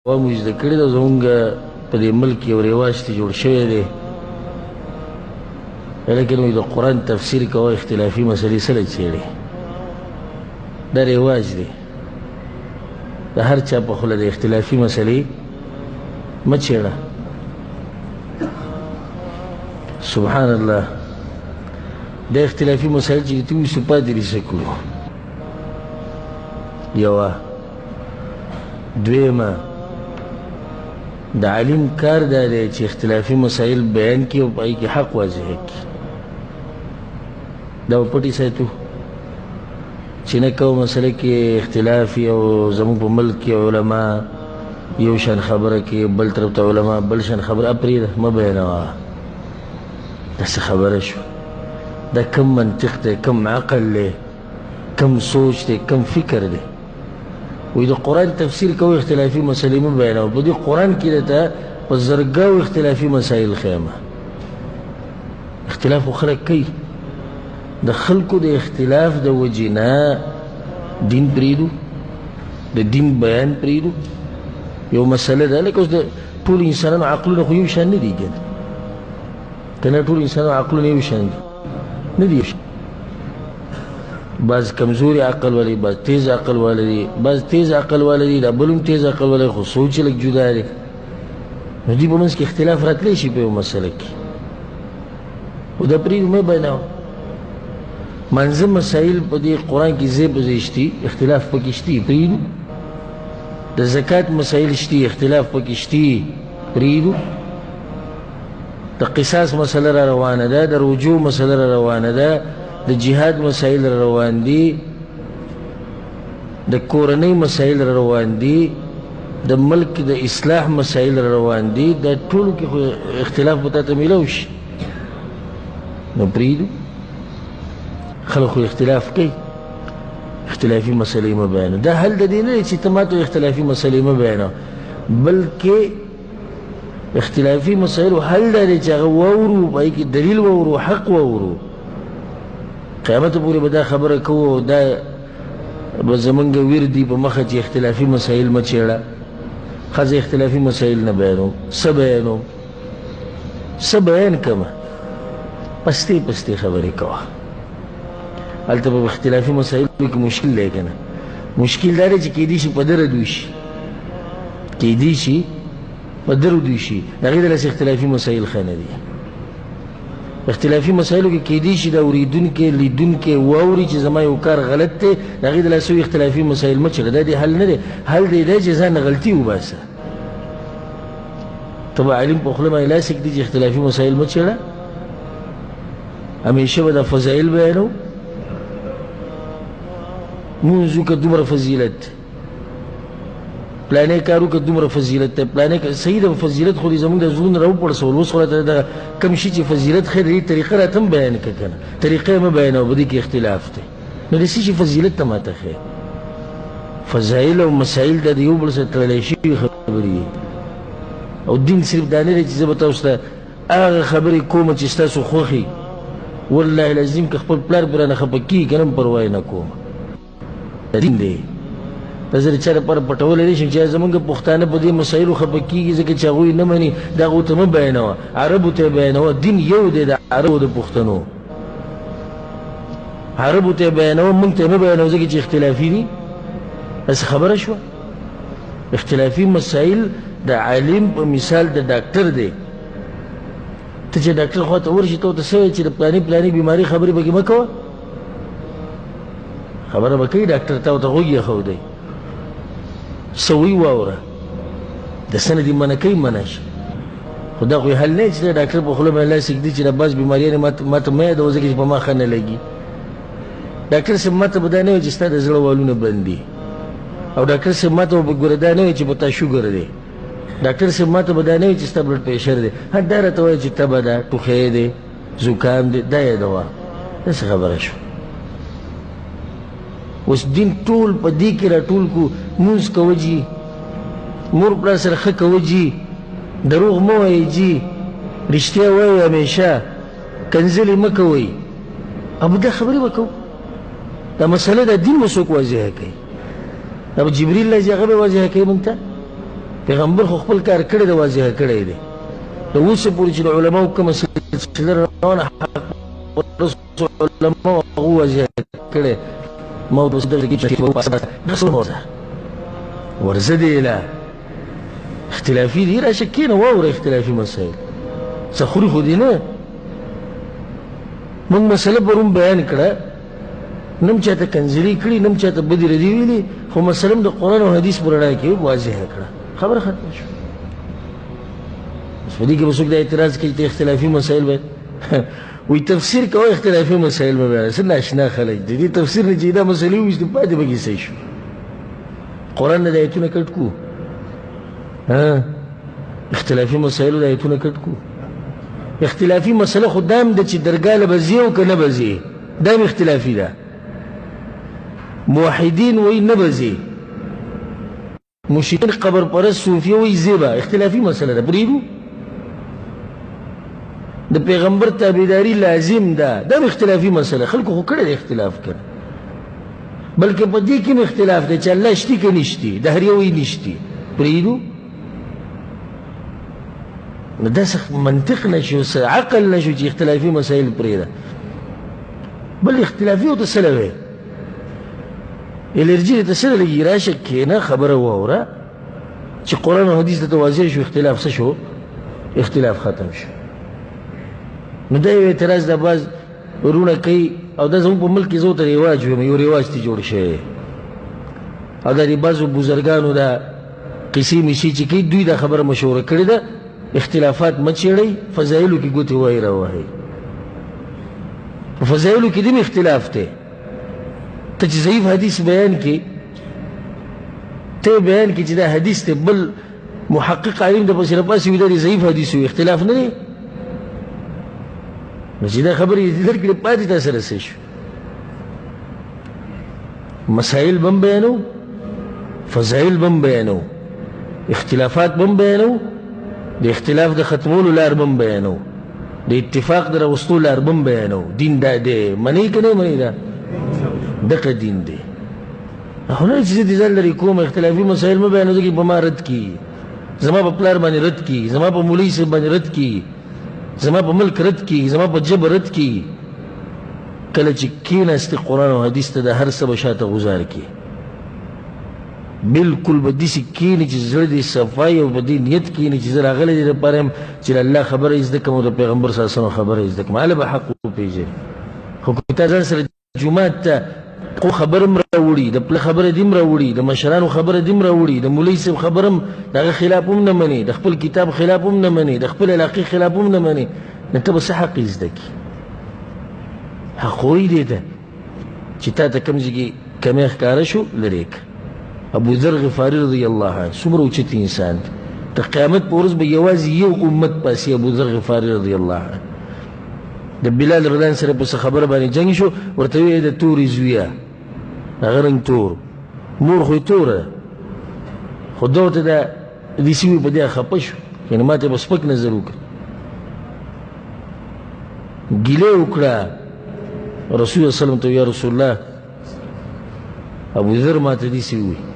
عوامو زده کړي ده زمونږ په دې ملک یو رواج ته جوړ شوی دی لیکن وایي د قرآن تفسیر کوه اختلافي مسلې سره څېړي دا رواج دی د هر چا په خوله د اختلافي مسلې مه څېړه سبحان الله د اختلافي مسایل چې ته وایي پاتې دې څه کړو یوه دویمه د عالم کار دا دی چې اختلافي مسایل بیان کړي او په هغې کې حق واضح کړي دا به پټې ساتو چې نه کوم مسله کې اختلاف او زموږ په ملک کې علما یو شان خبره کوي بل طرف ته علما بل شان خبره پرېږده مه بیانوه داسې خبره شوه دا کم منطق دی کم عقل دی کم سوچ دی کم فکر دی وی د قرآن تفسیر کوو اختلافي مسلې مه بیانوه په دې قرآن کې درته په زرګاو اختلافي مسایل ښیمه اختلاف خو خلک کوي د خلکو د اختلاف د وجې نه دین پرېږدو د دین بیان پرېږدو یو مسله ده لکه اوس د ټولو انسانانو عقلونه خو یو شان نه دي که نه ټولو انسانانو عقلونه یو شان دي نه دي بعض کمزوري عقل والی بعض تیز عقل والی دي بعض تیز عقل والی دي دا بل هم تیز عقل والی خو سوچ یې لږ جدا دی نو دوی په منځ کې اختلاف راتلی شي په یو مسله کې خو دا پرېږدو مه بیانوه منظم مسائل په دې قرآن کې ځای په ځای شتي اختلاف پکې شتي پرېږدو د زکات مسایل شتي اختلاف پکې شتي پرېږدو د قصاص مسله را روانه ده د رجوع مسله را روانه ده د جهاد مسایل را روان دي د کورنۍ مسایل را روان دي د ملک د اصلاح مسایل را روان دي دا ټولو کې خو اختلاف به تاته میلاو شي نو پرېږدو خلک خو اختلاف کوي اختلافي مسلې مه بیانوه دا حل د دې نه دی چې ته ماته اختلافي مسلې مه بیانوه بلکې اختلافي مسایلو حل دا دی چې هغه واورو په هغې کې دلیل واورو حق واورو قیامت پورې به دا خبره کوو دا به زمونږ وردي په مخه چې اختلافي مسایل مه څېړه ښځه اختلافي مسایل نه بیانوم څه بیانوم څه بیان کړمه پستې پستې خبرې کوه هلته په اختلافي مسایلو کې مشکل دی که نه مشکل دا دی چې کیدی شي په ده ردوی شي کیدی شي په ده ردوی شي د هغې دلاسې اختلافي مسایل ښه نه دي اختلافي مسایلو کې کیدی شي دا اورېدونکی لیدونکی واوري چې زما یو کار غلط دی د هغې دلاسې اختلافي مسایل مه څېړه دا دې حل نه دی حل دی دی چې ځان غلطي وباسه ته به عالم په خوله باندې لاس ږدي چې اختلافي مسایل مه څېړه همیشه به دا فضایل بیانو مونځ وکړه دومره فضیلت پلانې کار وکړه دومره فضیلت دی پلانې صحیح ده فضیلت خو دې زموږ د زړونو راوپړسول اوس خو راته دغه کوم شي چې فضیلت ښه دی طریقه راته هم بیان کړه که نه طریقه یې مه بیانوه په دې کې اختلاف دی نو د څه شي فضیلت ته ماته ښیه فضایل او مسایل دا د یو بل سره تړلی شوي خبرې دي او دین صرف دا نه دی چې زه به تاسو ته هغه خبرې کومه چې ستاسو خوښي والله العظیم که خپل پلار پرې رانه خفه کېږي که نه هم پروا یې نه کوم دین دی دا زه د چا لپاره پټولی نه شم چې زمونږ پښتانه په دې مسایلو خفه کېږي ځکه چې هغوی نه مني دا هغو ته مه بیانوه عربو ته یې بیانوه دین یو دی د عربو د پښتنو عربو ته یې بیانوه موږ ته یې مه بیانوه ځکه چې اختلافي دي داسې خبره شوه اختلافي مسایل د عالم په مثال د ډاکټر دی ته چې ډاکټر خوا ته ورشي ته ورته څه وایي چې د پلاني پلاني بیماري خبرې پکې مه کوه خبره به کوي ډاکټر ته ورته غوږ یې ښودی څه وایي واوره د څه نه دې منع کوي منع شه خو دا خو یې حل نه دی چې د ډاکټر په خوله باندې لاس ږدي چې دا بعض بیماریانې ما ته مه یادوه ځکه چې په ما ښه نه لګي ډاکټر صاحب ما ته به دا نه وایي چې ستا د زړه والونه بند دي او ډاکټر صاحب ما ته به ګوره دا نه وایي چې په تا شوګر دی ډاکټر صاحب ما ته به دا نه وایي چې ستا بلډ پریشر دی دا راته وایي چې تبه ده ټوخی دی زکام دی دا یادوه داسې خبره شوه اوس دین ټول په دې کې راټول کو مونځ کوه جي مور پلار سره ښه کوه جي دروغ مه وایئ جي رښتیا وایئ همیشه کنځلې مه کوئ او دا خبرې به کوو دا مسله د دین به څوک واضحه کوي دا به جبریل راځي هغه به واضحه کوي موږ ته پیغمبر خو خپل کار کړی دی، واضح کړی دی. د اوسه پورې چې د علماو کومه سلسله روانه حق علماو هغه واضح کړی موت وسدل کې ورزه دی له اختلافي دي راشه کېنه واوره اختلافي مسایل څه خوري خو دي نه. موږ مسله پرون بیان کړه، نم چاته کنځلي کړي، نم چاته بدې ردي ویلي، خو مسله د قرآن او حدیث په رڼا کې واضحه کړه، خبره ختمه شوه. په دې کې به څوک دا اعتراض کوي چې اختلافي مسایل باید وایي تفسیر کوه اختلافي مسایل به بیانوي. څه ناشنا خلک دي، دې تفسیر نه چې دا مسلې وویشتې پاتې به کیسه شو. قرآن نه د ایتونه کټ کو، اختلافي مسایلو د ایتونه کټ کو. اختلافي مسله خو دام ده چې درګاه له به ځي او که نه به ځي، دا هم اختلافي ده. موحدین وایي نه به ځي، مشرکین قبر پرست صوفیه وایي ځي به، اختلافي مسله ده. پرېږدو د پیغمبر تابعداري لازم ده، دا هم اختلافي مسله. خلکو خو کړی دی اختلاف کړی، بلکې په دې کې هم اختلاف دی چې الله شتي که نشتي، دهریه وایي نشتي. پرېږدو نو داسې منطق نشو، عقل نشو چې اختلافي مسایل پرېږده. بل اختلافي ورته څه وایي، الرجي ته څه لګي، راشه کښېنه خبره واوره چې قرآن او حدیث ته واضح شو، اختلاف څه شو، اختلاف ختم شو. نو دا یو اعتراض د بعض ورونه کوي، او دا زموږ په ملک کې زه ورته رواج وایم، یو رواج ته جوړ شوی، او دا د بعضو بزرګانو دا قیسې میسې چې کوي، دوی دا خبره مشوره کړې ده اختلافات مه څېړئ، فضایلو کې ګوتې وایي راوهئ. په فضایلو کې دې اختلاف دی. ته چې ضعیف حدیث بیان کې، ته بیان کې چې دا حدیث دی، بل محقق عالم د پسې راپاسې وي دا د ضعیف حدیث وي، اختلاف نه دی. نو چې دا خبرې لرې کړې پاتې تا سره څه شو. مسایل به هم بیانو، فضایل به هم بیانو، اختلافات به هم بیانو، د اختلاف د ختمولو لار به هم بیانو، د اتفاق د راوستو لار به هم بیانو. دین دا دی، منئ که نه منئ، دا دغه دین دی. خو نه چې زه دې ځان لرې کوم اختلافي مسایل مه بیانو، ځکه په ما رد کي، زما په پلار باندې رد کي، زما په مولوي صاحب باندې رد کي، زما په ملک رد کي، زما په جبر رد کي. کله چې کېناستې قرآن او حدیث ته د هر څه به شاته غوزار کي، بالکل به داسې کښېني چې زړه دې صفایي او په دې نیت کښېني چې زه راغلی دې دپاره یم چې د الله خبره یې زده کړم او د پیغمبر صلی الله علیه وسلم خبره یې زده کړم. هله به حق وپېژني. خو که تا ځان سره جومات ته خو خبره هم راوړي، د پله خبره دې هم راوړي، د مشرانو خبره دې هم راوړي، د مولوي صاحب خبره هم د هغه خلاف هم نه منې، د خپل کتاب خلاف هم نه منې، د خپل علاقې خلاف هم نه منې، نو ته به څه حق یې زده کړي. حق وایي دې ته چې تا ته کوم ځای کې کمی ښکاره شو لرې کړه. ابو ذر غفاری رضی الله عنه څومره اوچت انسان دی، د قیامت په ورځ به یوازې یو امت پاسي، ابو ذر غفاری رضی الله عنه. د بلال رضی سره په څه خبره باندې جنګ شو، ورته ویې د تورې زویه، هغه رنګ تور، مور خو یې توره، خو ده ورته دا داسې وي، په دې خفه شو، یعنې ما ته به سپک نظر وکړه، ګیله وکړه. رسول الله صلی الله علیه وسلم ته یا رسول الله، ابو ذر ما ته داسې ووایي